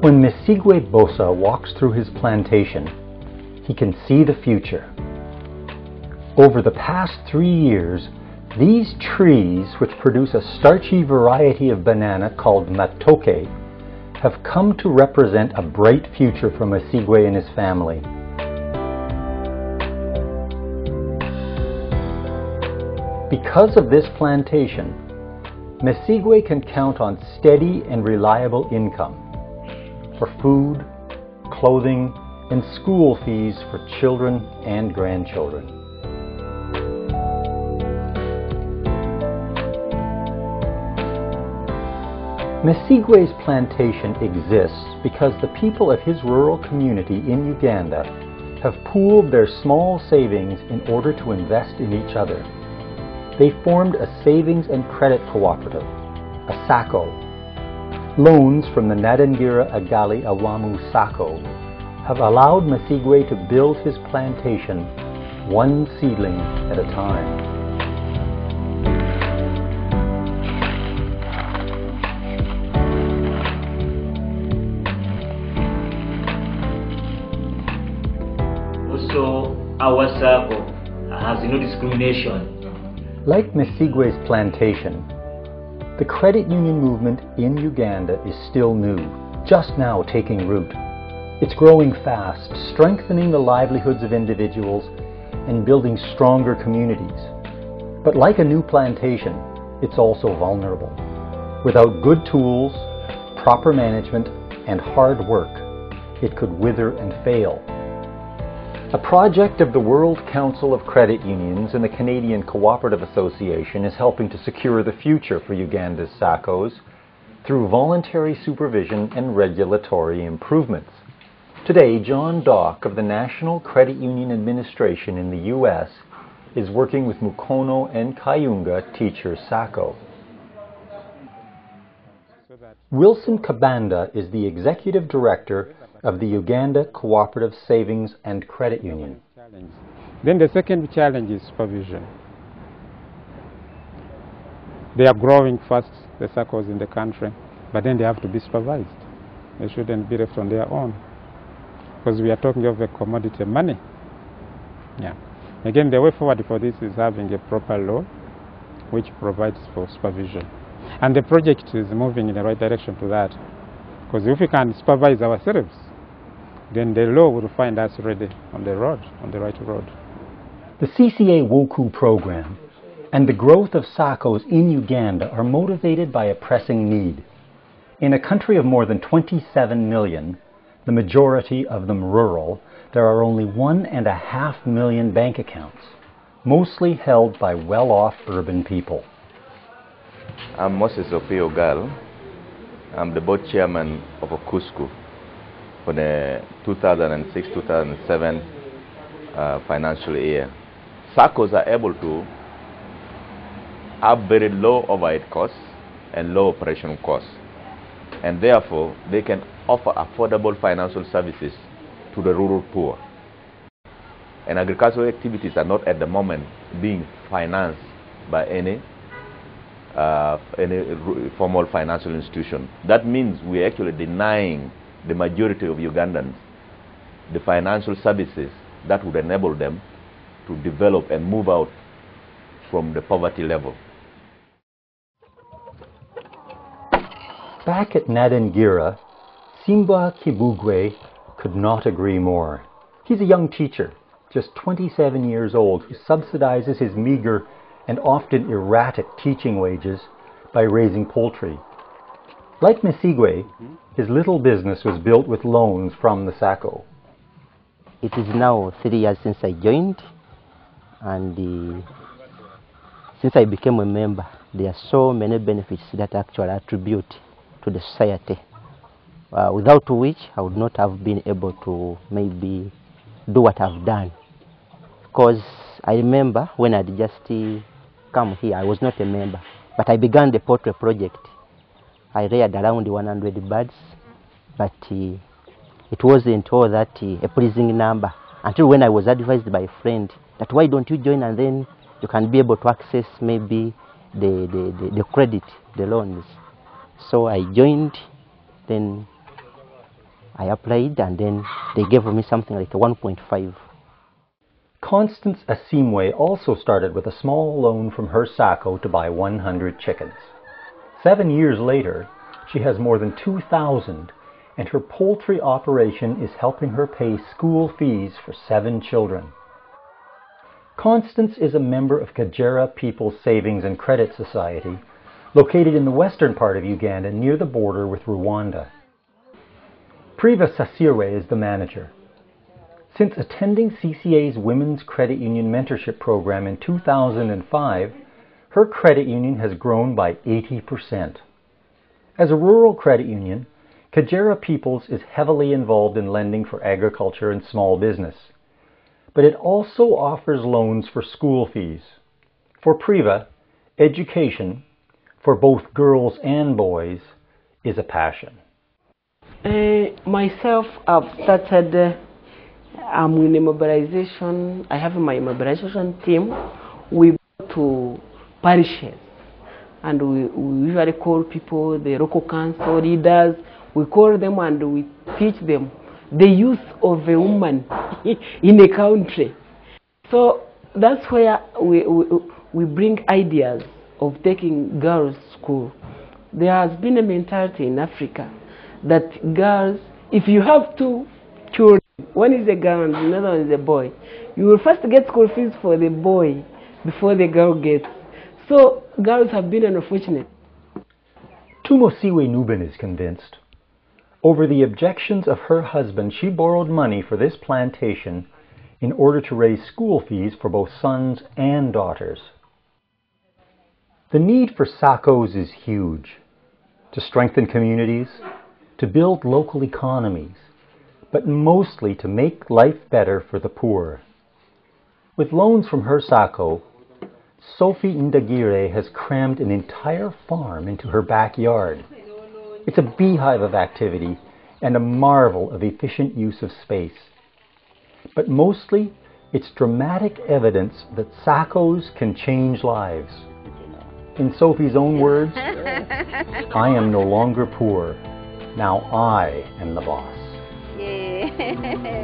When Misigwe Bosa walks through his plantation, he can see the future. Over the past 3 years, these trees, which produce a starchy variety of banana called matoke, have come to represent a bright future for Misigwe and his family. Because of this plantation, Misigwe can count on steady and reliable income for food, clothing, and school fees for children and grandchildren. Misigwe's plantation exists because the people of his rural community in Uganda have pooled their small savings in order to invest in each other. They formed a Savings and Credit Co-operative, a SACCO. Loans from the Nadangira Agali Awamu SACCO have allowed Misigwe to build his plantation one seedling at a time. Also, our SACCO has no discrimination. Like Misigwe's plantation, the credit union movement in Uganda is still new, just now taking root. It's growing fast, strengthening the livelihoods of individuals and building stronger communities. But like a new plantation, it's also vulnerable. Without good tools, proper management, and hard work, it could wither and fail. A project of the World Council of Credit Unions and the Canadian Co-operative Association is helping to secure the future for Uganda's SACCOs through voluntary supervision and regulatory improvements. Today, John Dock of the National Credit Union Administration in the U.S. is working with Mukono and Kayunga Teacher SACCO. Wilson Kabanda is the Executive Director of the Uganda Cooperative Savings and Credit Union. Then the second challenge is supervision. They are growing fast, the SACCOs in the country, but then they have to be supervised. They shouldn't be left on their own, because we are talking of a commodity money. Yeah. Again, the way forward for this is having a proper law which provides for supervision. And the project is moving in the right direction to that, because if we can supervise ourselves, then the law will find us ready on the road, on the right road. The CCA WOCCU program and the growth of SACCOs in Uganda are motivated by a pressing need. In a country of more than 27 million, the majority of them rural, there are only 1.5 million bank accounts, mostly held by well-off urban people. I'm Moses Opiogal. I'm the board chairman of WOCCU for the 2006-2007 financial year. SACCOs are able to have very low overhead costs and low operational costs, and therefore they can offer affordable financial services to the rural poor. And agricultural activities are not at the moment being financed by any formal financial institution. That means we're actually denying the majority of Ugandans the financial services that would enable them to develop and move out from the poverty level. Back at Nadangira, Simba Kibugwe could not agree more. He's a young teacher, just 27 years old, who subsidizes his meager and often erratic teaching wages by raising poultry. Like Misigwe, his little business was built with loans from the SACCO. It is now 3 years since I joined, and since I became a member, there are so many benefits that actually attribute to the society, without which I would not have been able to maybe do what I've done. Because I remember when I'd just come here, I was not a member, but I began the poultry project. I reared around 100 birds, but it wasn't all that a pleasing number until when I was advised by a friend that why don't you join, and then you can be able to access maybe the credit, the loans. So I joined, then I applied, and then they gave me something like a 1.5. Constance Asimwe also started with a small loan from her SACCO to buy 100 chickens. 7 years later, she has more than 2,000, and her poultry operation is helping her pay school fees for 7 children. Constance is a member of Kagera People's Savings and Credit Society, located in the western part of Uganda near the border with Rwanda. Priva Sasirwe is the manager. Since attending CCA's Women's Credit Union Mentorship Program in 2005, her credit union has grown by 80%. As a rural credit union, Kagera People's is heavily involved in lending for agriculture and small business, but it also offers loans for school fees. For Priva, education, for both girls and boys, is a passion. Myself, I've started, I'm in a mobilization. I have my mobilization team. We go to parishes, and we usually call people, the local council leaders. We call them and we teach them the use of a woman in a country. So that's where we bring ideas of taking girls to school. There has been a mentality in Africa that girls, if you have 2 children, one is a girl and another one is a boy, you will first get school fees for the boy before the girl gets. So girls have been unfortunate. Tumosiwe Nuben is convinced. Over the objections of her husband, she borrowed money for this plantation in order to raise school fees for both sons and daughters. The need for SACCOs is huge, to strengthen communities, to build local economies, but mostly to make life better for the poor. With loans from her SACCO, Sophie Ndagire has crammed an entire farm into her backyard. It's a beehive of activity and a marvel of efficient use of space. But mostly, it's dramatic evidence that SACCOs can change lives. In Sophie's own words, I am no longer poor. Now I am the boss. Yeah.